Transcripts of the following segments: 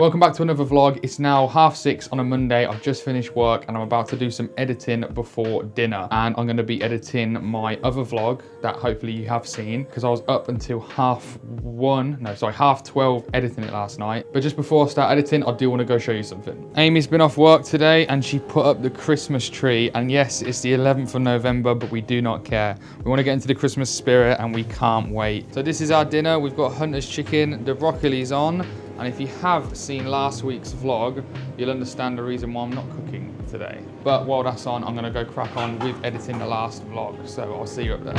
Welcome back to another vlog. It's now 6:30 on a Monday. I've just finished work and I'm about to do some editing before dinner. And I'm gonna be editing my other vlog that hopefully you have seen, because I was up until 12:30 editing it last night. But just before I start editing, I do wanna go show you something. Amy's been off work today and she put up the Christmas tree. And yes, it's the 11th of November, but we do not care. We wanna get into the Christmas spirit and we can't wait. So this is our dinner. We've got Hunter's chicken, the broccoli's on. And if you have seen last week's vlog, you'll understand the reason why I'm not cooking today. But while that's on, I'm gonna go crack on with editing the last vlog. So I'll see you up there.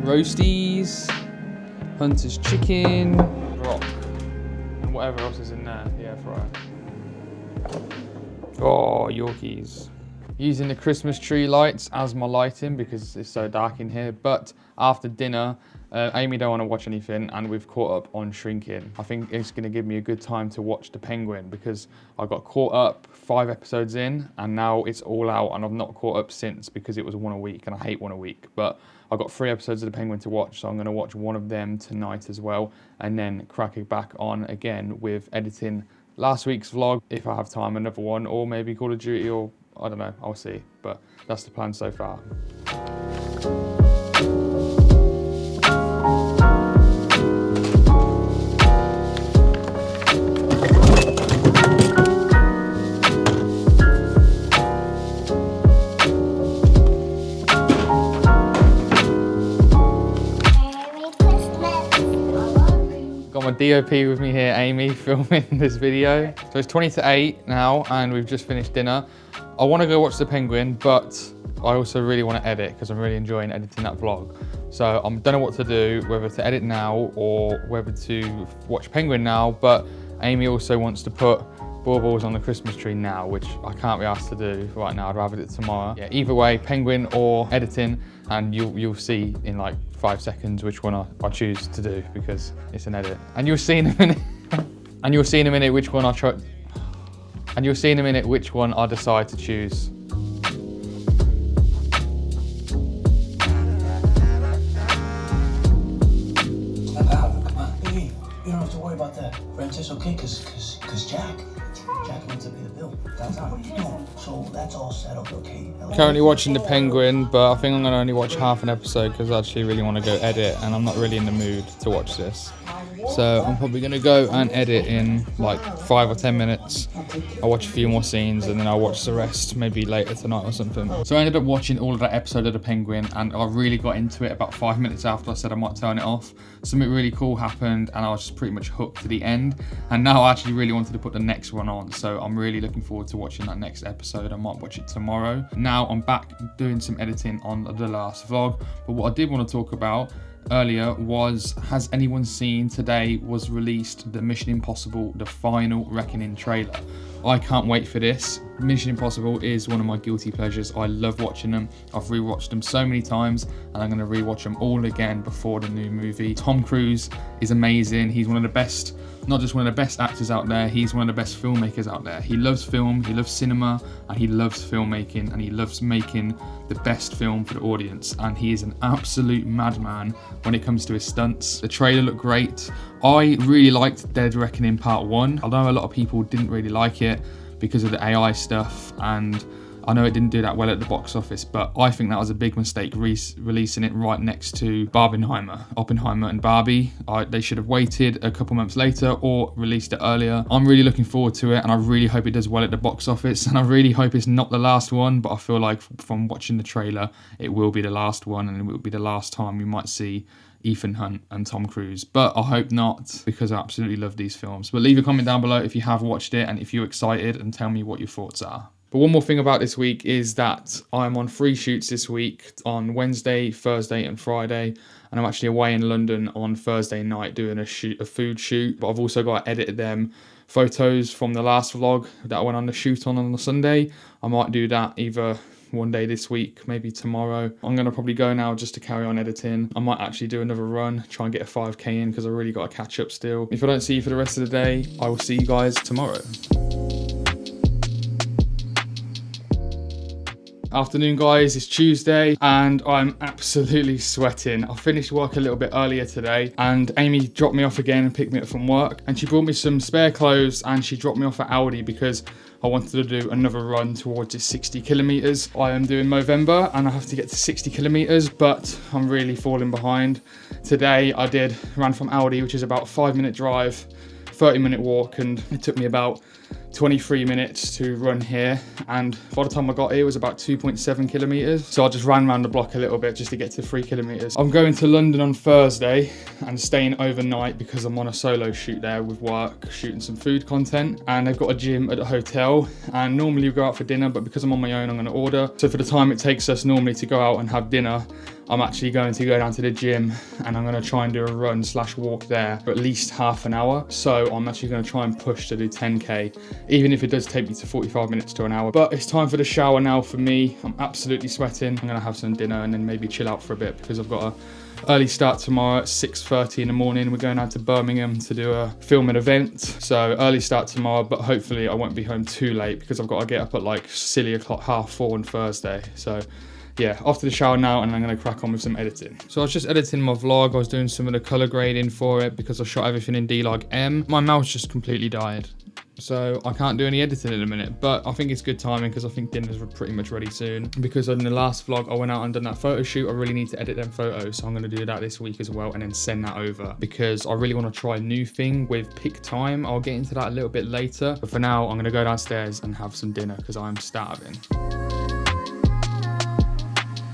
Roasties, Hunter's chicken, rock, and whatever else is in there, the air fryer. Oh, Yorkies. Using the Christmas tree lights as my lighting because it's so dark in here, but after dinner, Amy don't want to watch anything and we've caught up on Shrinking. I think it's going to give me a good time to watch The Penguin because I got caught up 5 episodes in and now it's all out and I've not caught up since because it was one a week and I hate one a week. But I've got 3 episodes of The Penguin to watch, so I'm going to watch one of them tonight as well and then crack it back on again with editing last week's vlog if I have time, another one, or maybe Call of Duty, or I don't know, I'll see. But that's the plan so far. Got my DOP with me here, Amy, filming this video. So it's 8:20 now and we've just finished dinner. I want to go watch The Penguin, but I also really want to edit because I'm really enjoying editing that vlog. So I don't know what to do, whether to edit now or whether to watch Penguin now, but Amy also wants to put baubles on the Christmas tree now, which I can't be asked to do right now. I'd rather do it tomorrow. Yeah, either way, Penguin or editing, and you'll see in like 5 seconds which one I choose to do because it's an edit. And you'll see in a minute, and you'll see in a minute which one I try, and you'll see in a minute which one I decide to choose. You don't have to worry about that. Francis, okay? Cause Jack wants to pay the bill downtown. What are you doing? So that's all settled, okay? Currently watching The Penguin, but I think I'm gonna only watch half an episode because I actually really want to go edit and I'm not really in the mood to watch this. So I'm probably gonna go and edit in like 5 or 10 minutes. I'll watch a few more scenes and then I'll watch the rest maybe later tonight or something. So I ended up watching all of that episode of The Penguin and I really got into it about 5 minutes after I said I might turn it off. Something really cool happened and I was just pretty much hooked to the end. And now I actually really wanted to put the next one on. So I'm really looking forward to watching that next episode. I might watch it tomorrow. Now I'm back doing some editing on the last vlog. But what I did want to talk about earlier was, has anyone seen today was released the Mission Impossible The Final Reckoning trailer? I can't wait for this. Mission Impossible is one of my guilty pleasures. I love watching them. I've rewatched them so many times and I'm going to rewatch them all again before the new movie. Tom Cruise is amazing. He's one of the best, not just one of the best actors out there, he's one of the best filmmakers out there. He loves film, he loves cinema, and he loves filmmaking, and he loves making the best film for the audience. And he is an absolute madman when it comes to his stunts. The trailer looked great. I really liked Dead Reckoning Part 1. I know a lot of people didn't really like it because of the AI stuff, and I know it didn't do that well at the box office, but I think that was a big mistake releasing it right next to Oppenheimer and Barbie. They should have waited a couple months later or released it earlier. I'm really looking forward to it and I really hope it does well at the box office, and I really hope it's not the last one, but I feel like from watching the trailer, it will be the last one and it will be the last time we might see Ethan Hunt and Tom Cruise, but I hope not because I absolutely love these films. But leave a comment down below if you have watched it and if you're excited, and tell me what your thoughts are. But one more thing about this week is that I'm on 3 shoots this week on Wednesday, Thursday and Friday, and I'm actually away in London on Thursday night doing a food shoot, but I've also got to edit them photos from the last vlog that I went on the shoot on the Sunday. I might do that either one day this week, maybe tomorrow. I'm gonna probably go now just to carry on editing. I might actually do another run, try and get a 5k in because I really got to catch up still. If I don't see you for the rest of the day, I will see you guys tomorrow. Afternoon guys, it's Tuesday and I'm absolutely sweating. I finished work a little bit earlier today and Amy dropped me off again and picked me up from work, and she brought me some spare clothes and she dropped me off at Aldi because I wanted to do another run towards the 60 kilometers. I am doing Movember and I have to get to 60 kilometers, but I'm really falling behind. Today I ran from Aldi, which is about a 5-minute drive, 30-minute walk, and it took me about 23 minutes to run here, and by the time I got here it was about 2.7 kilometers. So I just ran around the block a little bit just to get to 3 kilometers. I'm going to London on Thursday and staying overnight because I'm on a solo shoot there with work, shooting some food content, and they've got a gym at the hotel, and normally we go out for dinner, but because I'm on my own I'm going to order. So for the time it takes us normally to go out and have dinner, I'm actually going to go down to the gym and I'm going to try and do a run / walk there for at least half an hour. So I'm actually going to try and push to do 10k, even if it does take me to 45 minutes to an hour. But it's time for the shower now for me. I'm absolutely sweating. I'm going to have some dinner and then maybe chill out for a bit because I've got a early start tomorrow at 6:30 in the morning. We're going out to Birmingham to do a filming event. So early start tomorrow, but hopefully I won't be home too late because I've got to get up at like silly o'clock, 4:30 on Thursday. So yeah, off to the shower now and I'm going to crack on with some editing. So I was just editing my vlog. I was doing some of the color grading for it because I shot everything in D-Log-M. My mouse just completely died, so I can't do any editing in a minute, but I think it's good timing because I think dinner's pretty much ready soon. Because in the last vlog I went out and done that photo shoot, I really need to edit them photos, so I'm going to do that this week as well and then send that over because I really want to try a new thing with pick time. I'll get into that a little bit later, but for now I'm going to go downstairs and have some dinner because I'm starving.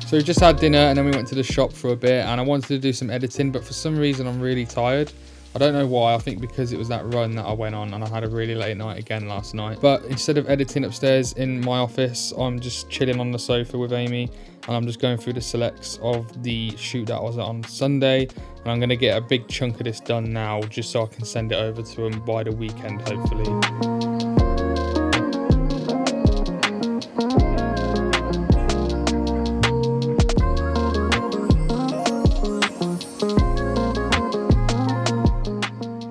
So we just had dinner and then we went to the shop for a bit, and I wanted to do some editing, but for some reason I'm really tired. I don't know why. I think because it was that run that I went on and I had a really late night again last night. But instead of editing upstairs in my office, I'm just chilling on the sofa with Amy and I'm just going through the selects of the shoot that I was at on Sunday, and I'm going to get a big chunk of this done now just so I can send it over to them by the weekend hopefully.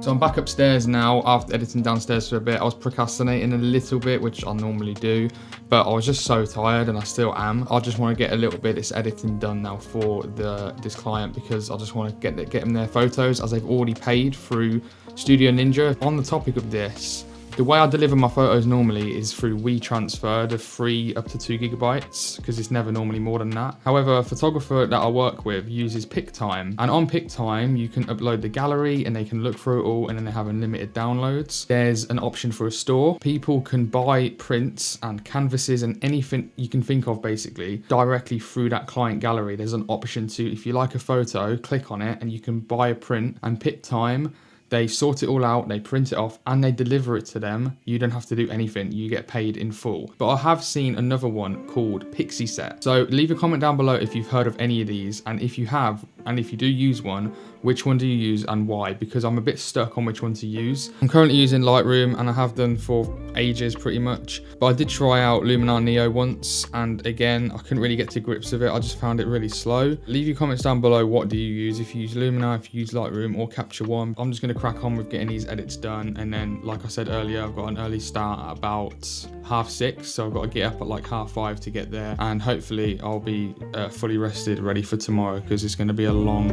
So I'm back upstairs now after editing downstairs for a bit. I was procrastinating a little bit, which I normally do, but I was just so tired and I still am. I just want to get a little bit of this editing done now for this client because I just want to get them their photos as they've already paid through Studio Ninja. On the topic of this, the way I deliver my photos normally is through WeTransfer, the free up to 2 gigabytes, because it's never normally more than that. However, a photographer that I work with uses PickTime, and on PickTime you can upload the gallery and they can look through it all, and then they have unlimited downloads. There's an option for a store. People can buy prints and canvases and anything you can think of basically directly through that client gallery. There's an option to, if you like a photo, click on it and you can buy a print, and PickTime, they sort it all out, they print it off, and they deliver it to them. You don't have to do anything, you get paid in full. But I have seen another one called Pixie Set. So leave a comment down below if you've heard of any of these, and if you have, and if you do use one, which one do you use and why? Because I'm a bit stuck on which one to use. I'm currently using Lightroom and I have done for ages pretty much, but I did try out Luminar Neo once, and again I couldn't really get to grips with it. I just found it really slow. Leave your comments down below, what do you use? If you use Luminar, if you use Lightroom or Capture One. I'm just going to crack on with getting these edits done, and then like I said earlier, I've got an early start at about 6:30, so I've got to get up at like 5:30 to get there, and hopefully I'll be fully rested, ready for tomorrow, because it's going to be a long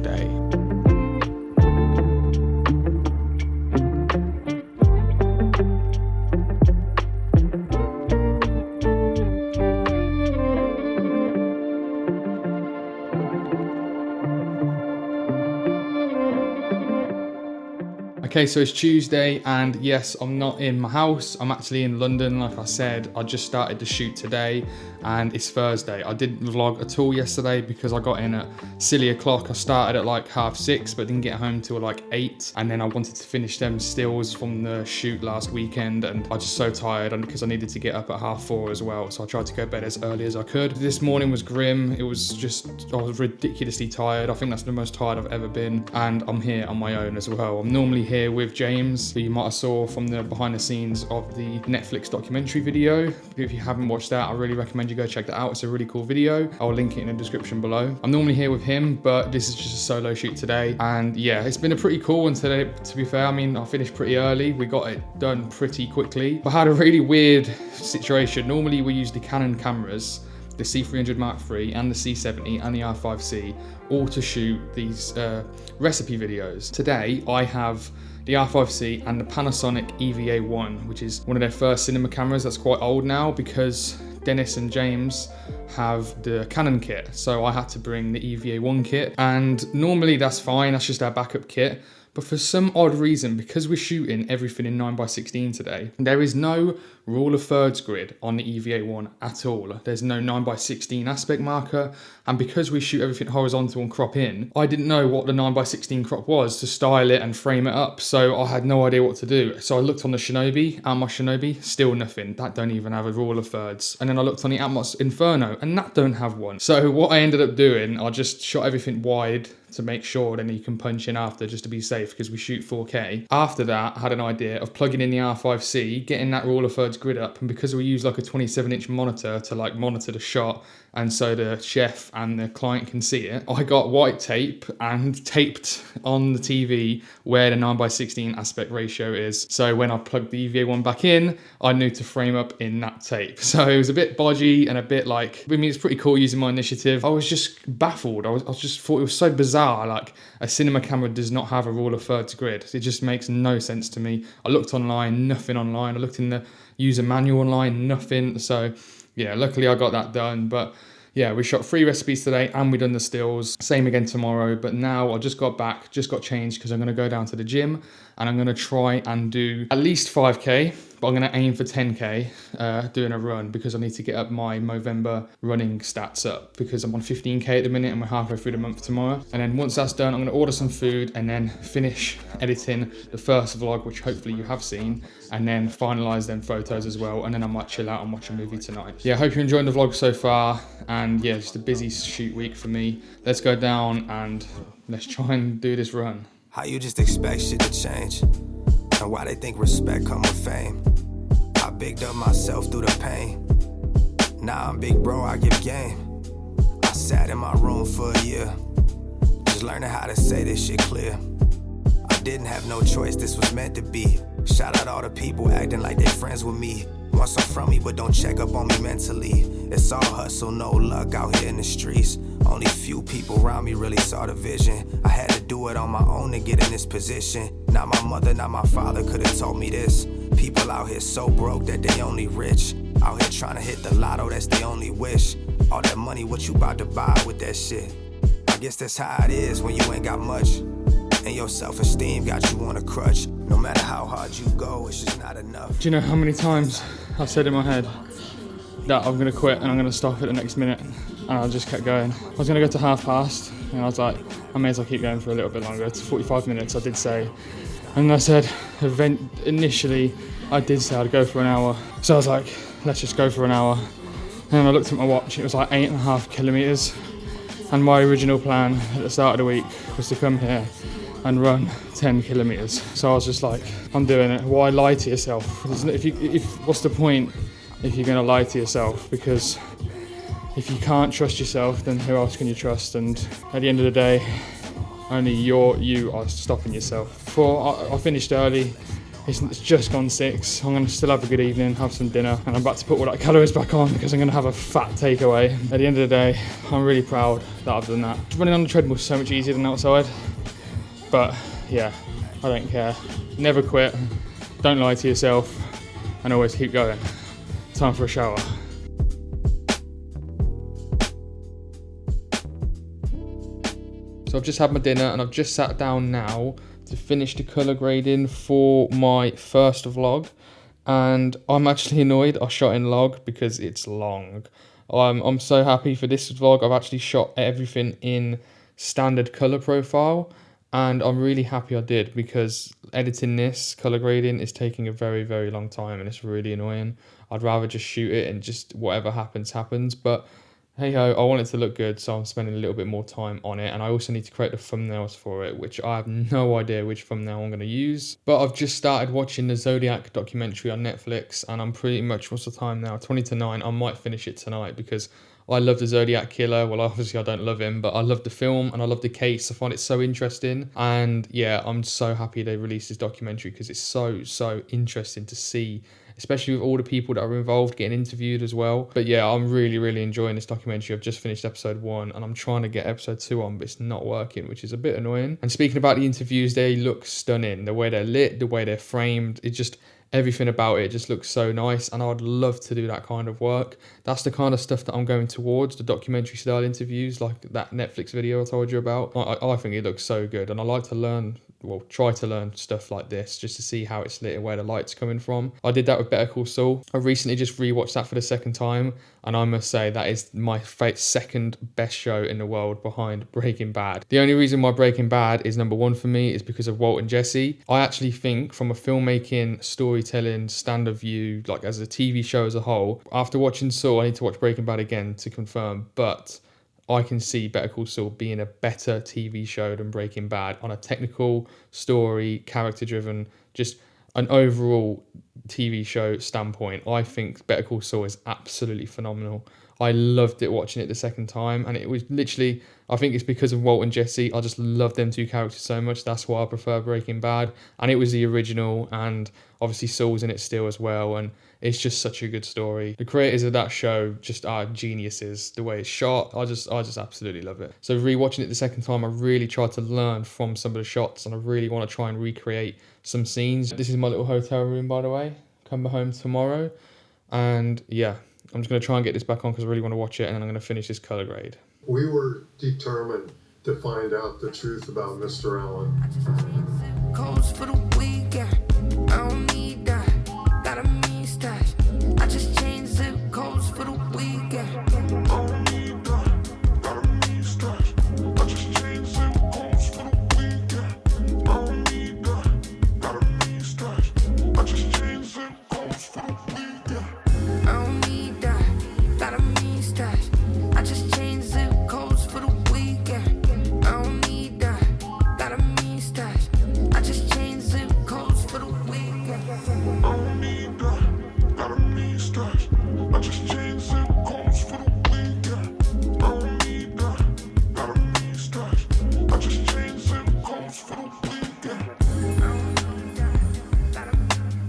day. Okay, so it's Tuesday, and yes, I'm not in my house. I'm actually in London. Like I said, I just started the shoot today, and it's Thursday. I didn't vlog at all yesterday because I got in at silly o'clock. I started at like 6:30, but didn't get home till like 8. And then I wanted to finish them stills from the shoot last weekend, and I was just so tired, and because I needed to get up at 4:30 as well. So I tried to go to bed as early as I could. This morning was grim. It was just, I was ridiculously tired. I think that's the most tired I've ever been, and I'm here on my own as well. I'm normally here here with James, who you might have saw from the behind the scenes of the Netflix documentary video. If you haven't watched that, I really recommend you go check that out. It's a really cool video. I'll link it in the description below. I'm normally here with him, but this is just a solo shoot today. And yeah, it's been a pretty cool one today, to be fair. I mean, I finished pretty early. We got it done pretty quickly. I had a really weird situation. Normally we use the Canon cameras, the C300 Mark III and the C70 and the R5C, all to shoot these recipe videos. Today I have the R5C and the Panasonic EVA1, which is one of their first cinema cameras that's quite old now because Dennis and James have the Canon kit. So I had to bring the EVA1 kit, and normally that's fine, that's just our backup kit. But for some odd reason, because we're shooting everything in 9x16 today, there is no rule of thirds grid on the EVA1 at all. There's no 9x16 aspect marker. And because we shoot everything horizontal and crop in, I didn't know what the 9x16 crop was to style it and frame it up. So I had no idea what to do. So I looked on the Shinobi, Atmos Shinobi, still nothing. That don't even have a rule of thirds. And then I looked on the Atmos Inferno, and that don't have one. So what I ended up doing, I just shot everything wide to make sure then you can punch in after, just to be safe, because we shoot 4K. After that, I had an idea of plugging in the R5C, getting that rule of thirds grid up, and because we use like a 27-inch monitor to like monitor the shot, and so the chef and the client can see it, I got white tape and taped on the TV where the 9x16 aspect ratio is. So when I plugged the EVA1 back in, I knew to frame up in that tape. So it was a bit bodgy and a bit like, I mean, it's pretty cool using my initiative. I was just baffled. I just thought it was so bizarre. Like, a cinema camera does not have a rule of thirds grid. It just makes no sense to me. I looked online, nothing online. I looked in the user manual online, nothing. So yeah, luckily I got that done. But yeah, we shot 3 recipes today and we done the stills. Same again tomorrow. But now I just got back, just got changed because I'm going to go down to the gym and I'm going to try and do at least 5K. But I'm going to aim for 10K doing a run because I need to get up my Movember running stats up because I'm on 15K at the minute and we're halfway through the month tomorrow. And then once that's done, I'm going to order some food and then finish editing the first vlog, which hopefully you have seen, and then finalize them photos as well. And then I might chill out and watch a movie tonight. Yeah, I hope you're enjoying the vlog so far. And yeah, just a busy shoot week for me. Let's go down and let's try and do this run. How you just expect shit to change? And why they think respect come with fame? I bigged up myself through the pain. Now I'm big bro, I give game. I sat in my room for a year, just learning how to say this shit clear. I didn't have no choice, this was meant to be. Shout out all the people acting like they friends with me. Want some from me, but don't check up on me mentally. It's all hustle, no luck out here in the streets. Only few people around me really saw the vision. I had to do it on my own to get in this position. Not my mother, not my father could have told me this. People out here so broke that they only rich. Out here trying to hit the lotto, that's their only wish. All that money, what you about to buy with that shit? I guess that's how it is when you ain't got much. And your self-esteem got you on a crutch. No matter how hard you go, it's just not enough. Do you know how many times I've said in my head that I'm going to quit and I'm going to stop at the next minute? And I just kept going. I was going to go to 1/2 and I was like, I may as well keep going for a little bit longer. It's 45 minutes, I did say. And I said, initially, I did say I'd go for an hour. So I was like, let's just go for an hour. And I looked at my watch, it was like 8.5 kilometers. And my original plan at the start of the week was to come here and run 10 kilometers. So I was just like, I'm doing it. Why lie to yourself? What's the point if you're gonna lie to yourself? Because if you can't trust yourself, then who else can you trust? And at the end of the day, only you are stopping yourself. I finished early. It's just gone 6. I'm going to still have a good evening, have some dinner, and I'm about to put all that calories back on because I'm going to have a fat takeaway. At the end of the day, I'm really proud that I've done that. Running on the treadmill is so much easier than outside. But yeah, I don't care. Never quit, don't lie to yourself, and always keep going. Time for a shower. So I've just had my dinner and I've just sat down now to finish the colour grading for my first vlog. And I'm actually annoyed I shot in log because it's long. I'm so happy for this vlog. I've actually shot everything in standard colour profile. And I'm really happy I did because editing this colour grading is taking a very, very long time and it's really annoying. I'd rather just shoot it and just whatever happens, happens. But hey ho, I want it to look good, so I'm spending a little bit more time on it. And I also need to create the thumbnails for it, which I have no idea which thumbnail I'm going to use. But I've just started watching the Zodiac documentary on Netflix, and I'm pretty much, what's the time now? 20 to 9. I might finish it tonight because I love the Zodiac Killer. Well, obviously I don't love him, but I love the film and I love the case. I find it so interesting. And yeah, I'm so happy they released this documentary because it's so interesting to see, especially with all the people that are involved getting interviewed as well. But yeah, I'm really enjoying this documentary. I've just finished episode 1 and I'm trying to get episode 2 on, but it's not working, which is a bit annoying. And speaking about the interviews, they look stunning. The way they're lit, the way they're framed, it just, everything about it just looks so nice, and I would love to do that kind of work. That's the kind of stuff that I'm going towards, the documentary style interviews, like that Netflix video I told you about. I think it looks so good, and I like to learn, well, try to learn stuff like this just to see how it's lit and where the light's coming from. I did that with Better Call Saul. I recently just rewatched that for the second time, and I must say that is my second best show in the world behind Breaking Bad. The only reason why Breaking Bad is number 1 for me is because of Walt and Jesse. I actually think from a filmmaking, storytelling, standard view, like as a TV show as a whole, after watching Saul, I need to watch Breaking Bad again to confirm, but I can see Better Call Saul being a better TV show than Breaking Bad on a technical, story, character-driven, just an overall TV show standpoint. I think Better Call Saul is absolutely phenomenal. I loved it watching it the second time, and it was literally, I think it's because of Walt and Jesse. I just love them two characters so much. That's why I prefer Breaking Bad, and it was the original, and obviously Saul's in it still as well, and it's just such a good story. The creators of that show just are geniuses. The way it's shot, I just absolutely love it. So rewatching it the second time, I really tried to learn from some of the shots, and I really want to try and recreate some scenes. This is my little hotel room, by the way. Come home tomorrow, and yeah, I'm just going to try and get this back on because I really want to watch it, and then I'm going to finish this color grade. We were determined to find out the truth about Mr. Allen. Calls for the weekend. I don't need that. Got a mean stash. I just changed zip codes for the weekend. I don't need that. Got a mean stash. I just changed zip codes for the weekend. I don't need that. Got a mean stash. I just changed zip codes for the weekend. I don't need that. Got a mean stash. I just changed zip codes for the weekend. I don't need that. Got a mean stash. I just changed zip codes for the weekend. I don't need that. Got a mean stash. I just changed zip codes for the weekend. I don't need that. Got a mean stash. I just changed zip codes for the weekend. I don't need that. Got a mean stash. I just changed zip codes for the weekend. I don't need that. Got a mean stash.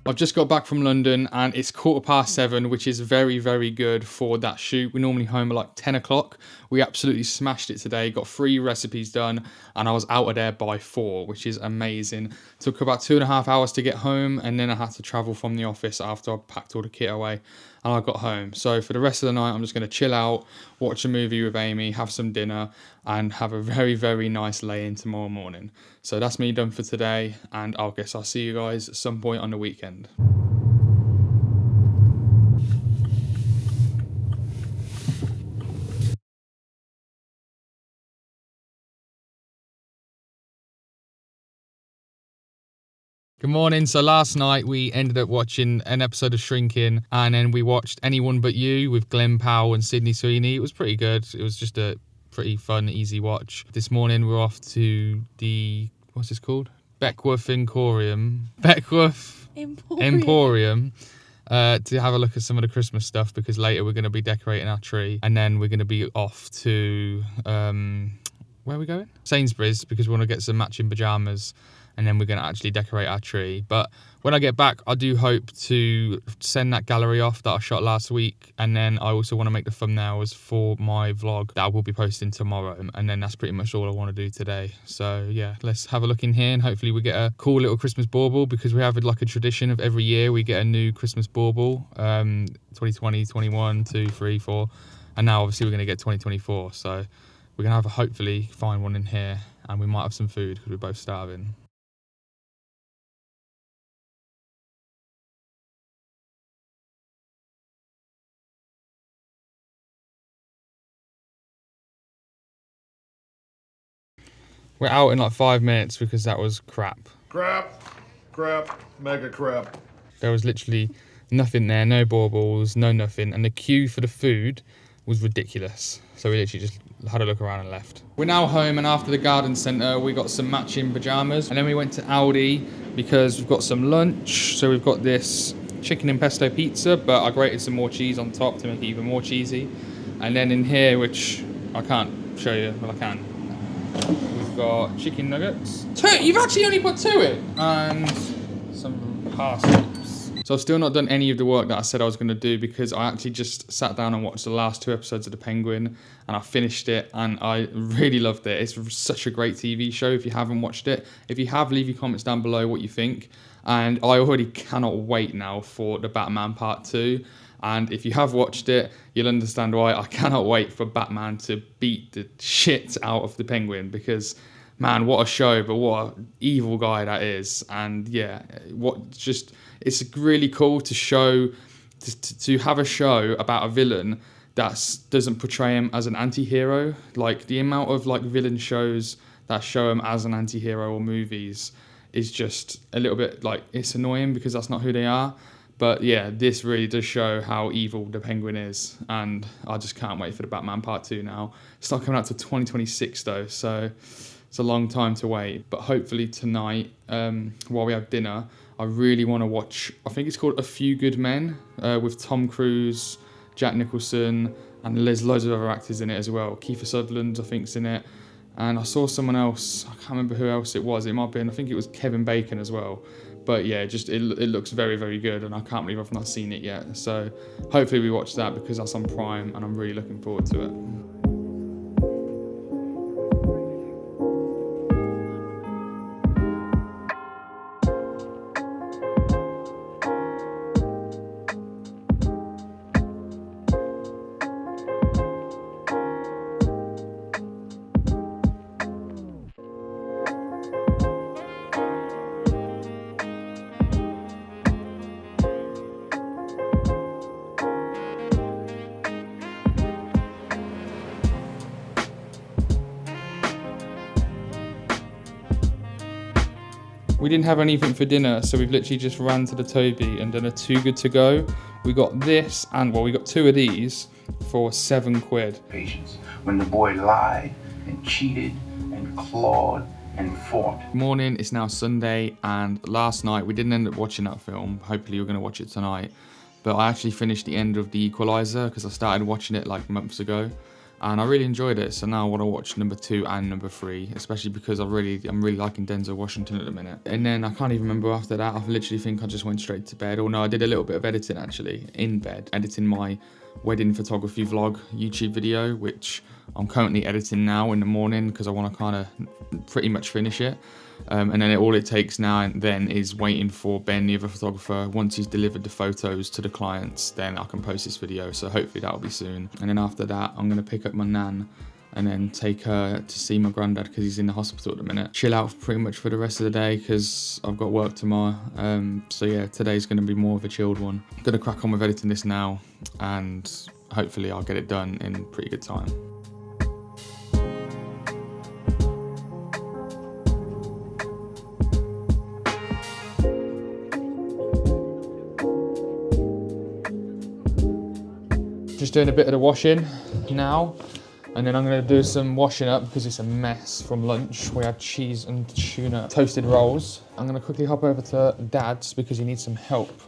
I've just got back from London and it's 7:15, which is very good for that shoot. We're normally home at like 10 o'clock. We absolutely smashed it today, got 3 recipes done, and I was out of there by 4, which is amazing. Took about 2.5 hours to get home, and then I had to travel from the office after I packed all the kit away and I got home. So for the rest of the night, I'm just going to chill out, watch a movie with Amy, have some dinner, and have a very nice lay-in tomorrow morning. So that's me done for today, and I guess I'll see you guys at some point on the weekend. Good morning. So last night we ended up watching an episode of Shrinking, and then we watched Anyone But You with Glenn Powell and Sydney Sweeney. It was pretty good. It was just a pretty fun, easy watch. This morning we're off to the, what's this called? Beckworth Emporium. To have a look at some of the Christmas stuff, because later we're going to be decorating our tree, and then we're going to be off to, where are we going? Sainsbury's, because we want to get some matching pajamas, and then we're going to actually decorate our tree. But when I get back, I do hope to send that gallery off that I shot last week, and then I also want to make the thumbnails for my vlog that I will be posting tomorrow, and then that's pretty much all I want to do today. So yeah, let's have a look in here, and hopefully we get a cool little Christmas bauble, because we have like a tradition of every year we get a new Christmas bauble, 2020, 21, 2, 3, 4, and now obviously we're going to get 2024. So we're going to have hopefully find one in here, and we might have some food because we're both starving. We're out in like 5 minutes because that was crap. Crap, mega crap. There was literally nothing there, no baubles, no nothing. And the queue for the food was ridiculous. So we literally just had a look around and left. We're now home, and after the garden centre, we got some matching pajamas. And then we went to Aldi because we've got some lunch. So we've got this chicken and pesto pizza, but I grated some more cheese on top to make it even more cheesy. And then in here, which I can't show you, well I can. We've got chicken nuggets. 2! You've actually only put 2 in! And some parsnips. So I've still not done any of the work that I said I was going to do because I actually just sat down and watched the last 2 episodes of The Penguin, and I finished it and I really loved it. It's such a great TV show if you haven't watched it. If you have, leave your comments down below what you think. And I already cannot wait now for the Batman Part 2. And if you have watched it, you'll understand why I cannot wait for Batman to beat the shit out of the Penguin, because man, what a show, but what an evil guy that is. And yeah, it's really cool to show, to have a show about a villain that doesn't portray him as an anti-hero. Like the amount of like villain shows that show him as an anti-hero or movies is just a little bit like, it's annoying because that's not who they are. But yeah, this really does show how evil the Penguin is, and I just can't wait for the Batman Part 2 now. It's not coming out till 2026 though, so it's a long time to wait. But hopefully tonight, while we have dinner, I really want to watch, I think it's called A Few Good Men, with Tom Cruise, Jack Nicholson, and there's loads of other actors in it as well. Kiefer Sutherland, I think, is in it. And I saw someone else, I can't remember who else it was. It might have been, I think it was Kevin Bacon as well. But yeah, it looks very, very good, and I can't believe I've not seen it yet. So hopefully we watch that because that's on Prime, and I'm really looking forward to it. We didn't have anything for dinner, so we've literally just ran to the Toby and done a Too Good To Go. We got this, and well, we got 2 of these for £7. Patience. When the boy lied and cheated and clawed and fought. Morning, it's now Sunday, and last night we didn't end up watching that film. Hopefully you're going to watch it tonight. But I actually finished the end of The Equalizer because I started watching it like months ago. And I really enjoyed it, so now I want to watch number 2 and number 3, especially because I'm really liking Denzel Washington at the minute. And then I can't even remember after that. I literally think I just went straight to bed. Or no, I did a little bit of editing actually in bed, editing my wedding photography vlog YouTube video, which I'm currently editing now in the morning because I want to kind of pretty much finish it. And then all it takes now and then is waiting for Ben, the other photographer. Once he's delivered the photos to the clients, then I can post this video. So hopefully that'll be soon. And then after that, I'm going to pick up my nan and then take her to see my granddad because he's in the hospital at the minute. Chill out pretty much for the rest of the day because I've got work tomorrow. So yeah, today's going to be more of a chilled one. I'm going to crack on with editing this now, and hopefully I'll get it done in pretty good time. Just doing a bit of the washing now, and then I'm going to do some washing up because it's a mess from lunch. We had cheese and tuna toasted rolls. I'm going to quickly hop over to Dad's because he needs some help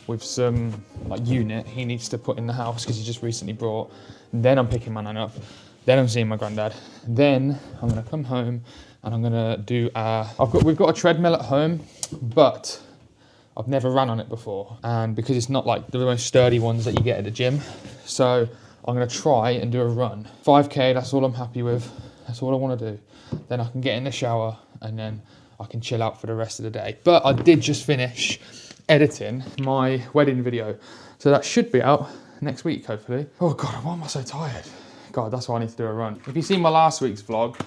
with some like unit he needs to put in the house because he just recently brought. Then I'm picking my nan up. Then I'm seeing my granddad. Then I'm going to come home and I'm going to do we've got a treadmill at home, but I've never ran on it before, and because it's not like the most sturdy ones that you get at the gym, so I'm going to try and do a run. 5k, that's all I'm happy with. That's all I want to do. Then I can get in the shower and then I can chill out for the rest of the day. But I did just finish editing my wedding video, so that should be out next week, hopefully. Oh God, why am I so tired? God, that's why I need to do a run. If you've seen my last week's vlog,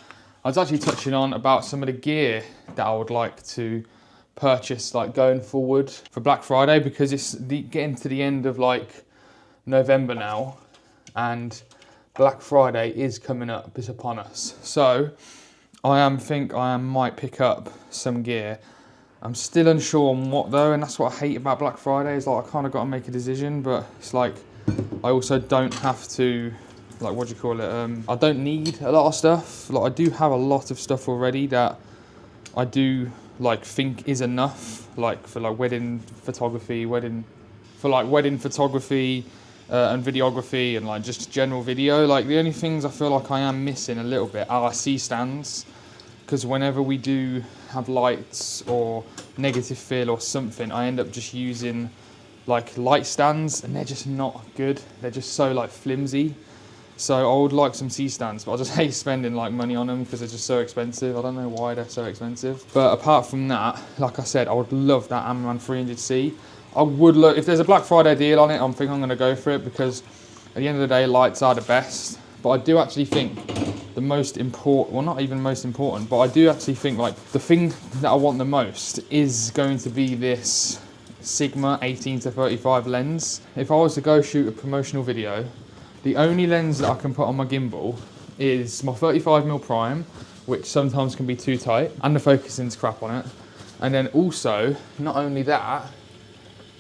I was actually touching on about some of the gear that I would like to purchase like going forward for Black Friday, because it's getting to the end of like November now and Black Friday is coming up, it's upon us. So I might pick up some gear. I'm still unsure on what though, and that's what I hate about Black Friday, is like I kind of got to make a decision, but it's like I also don't have to, like, what do you call it? I don't need a lot of stuff. Like, I do have a lot of stuff already that I do like think is enough, like for like wedding photography, and videography, and like just general video. Like, the only things I feel like I am missing a little bit are C-stands, because whenever we do have lights or negative fill or something, I end up just using like light stands, and they're just not good. They're just so like flimsy. So I would like some C-stands, but I just hate spending like money on them because they're just so expensive. I don't know why they're so expensive. But apart from that, like I said, I would love that Amman 300C. I would look, if there's a Black Friday deal on it, I'm thinking I'm going to go for it, because at the end of the day, lights are the best. But I do actually think the most important, well, not even most important, but I do actually think like the thing that I want the most is going to be this Sigma 18-35 lens. If I was to go shoot a promotional video, the only lens that I can put on my gimbal is my 35mm prime, which sometimes can be too tight, and the focusing's crap on it. And then also, not only that,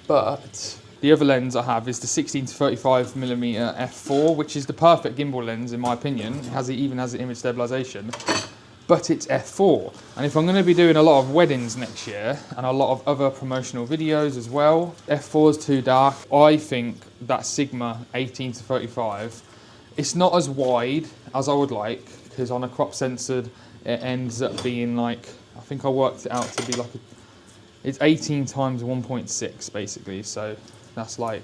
but the other lens I have is the 16-35mm f4, which is the perfect gimbal lens in my opinion. It even has the image stabilization, but it's f4. And if I'm going to be doing a lot of weddings next year and a lot of other promotional videos as well, f4 is too dark. I think that Sigma 18-35, it's not as wide as I would like, because on a crop censored it ends up being like, I think I worked it out to be like it's 18 times 1.6 basically, so that's like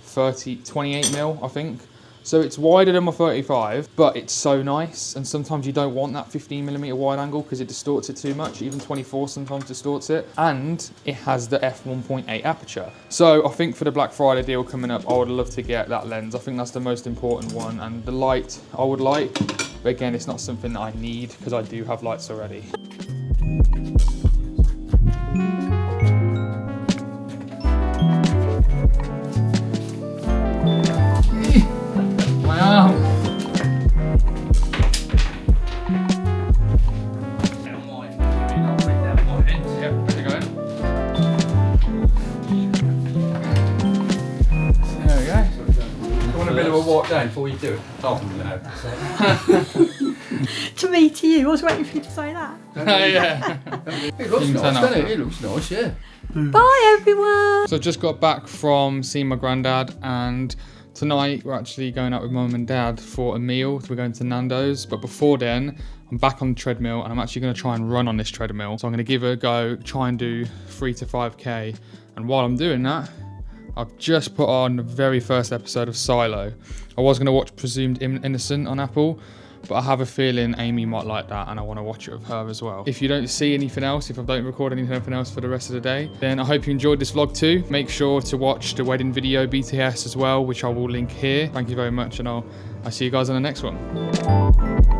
28mm I think. So it's wider than my 35, but it's so nice, and sometimes you don't want that 15mm wide angle because it distorts it too much. Even 24 sometimes distorts it, and it has the f1.8 aperture. So I think for the Black Friday deal coming up, I would love to get that lens. I think that's the most important one, and the light I would like, but again, it's not something that I need because I do have lights already. Down before you do it. Oh, no. To me, to you. I was waiting for you to say that. Yeah. It looks nice, doesn't it? It looks nice, yeah. Bye, everyone. So I just got back from seeing my granddad, and tonight we're actually going out with mum and dad for a meal. We're going to Nando's, but before then, I'm back on the treadmill, and I'm actually going to try and run on this treadmill. So I'm going to give it a go, try and do 3 to 5k. And while I'm doing that, I've just put on the very first episode of Silo. I was going to watch Presumed Innocent on Apple, but I have a feeling Amy might like that, and I want to watch it with her as well. If you don't see anything else, if I don't record anything else for the rest of the day, then I hope you enjoyed this vlog too. Make sure to watch the wedding video BTS as well, which I will link here. Thank you very much, and I'll see you guys on the next one.